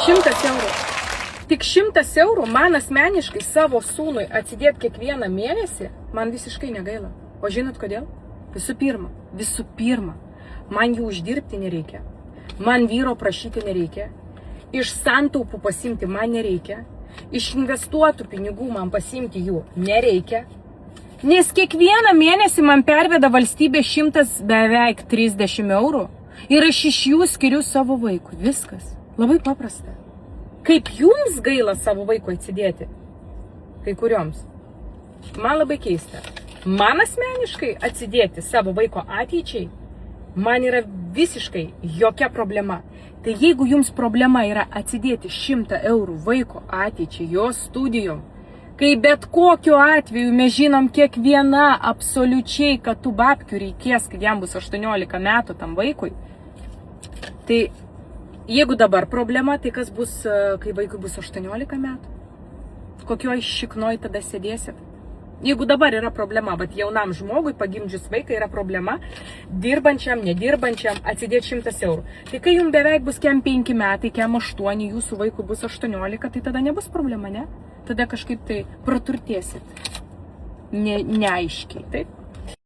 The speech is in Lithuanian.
100 eurų. Tik 100 eurų man asmeniškai savo sūnui atsidėti kiekvieną mėnesį, man visiškai negaila. O žinot kodėl? Visų pirma, man jų uždirbti nereikia. Man vyro prašyti nereikia. Iš santaupų pasimti man nereikia. Iš investuotų pinigų man pasimti jų nereikia. Nes kiekvieną mėnesį man perveda valstybė 130 eurų ir aš iš jų skiriu savo vaikui. Viskas. Labai paprasta. Kaip jums gaila savo vaiko atsidėti? Kai kurioms. Man labai keista. Man asmeniškai atsidėti savo vaiko ateičiai, man yra visiškai jokia problema. Tai jeigu jums problema yra atsidėti 100 eurų vaiko ateičiai, jo studijom, kai bet kokiu atveju mes žinom kiekviena absoliučiai, kad tų babkių reikės, kai jam bus 18 metų tam vaikui, tai jeigu dabar problema, tai kas bus, kai vaikui bus 18 metų? Kokioj šiknoj tada sėdėsit? Jeigu dabar yra problema, bet jaunam žmogui pagimdžius vaiką yra problema, dirbančiam, nedirbančiam atsidėti 100 eurų. Tai kai jums beveik bus kem 5 metai, kem 8, jūsų vaikų bus 18, tai tada nebus problema, ne? Tada kažkaip tai praturtėsit. Neaiškiai, taip?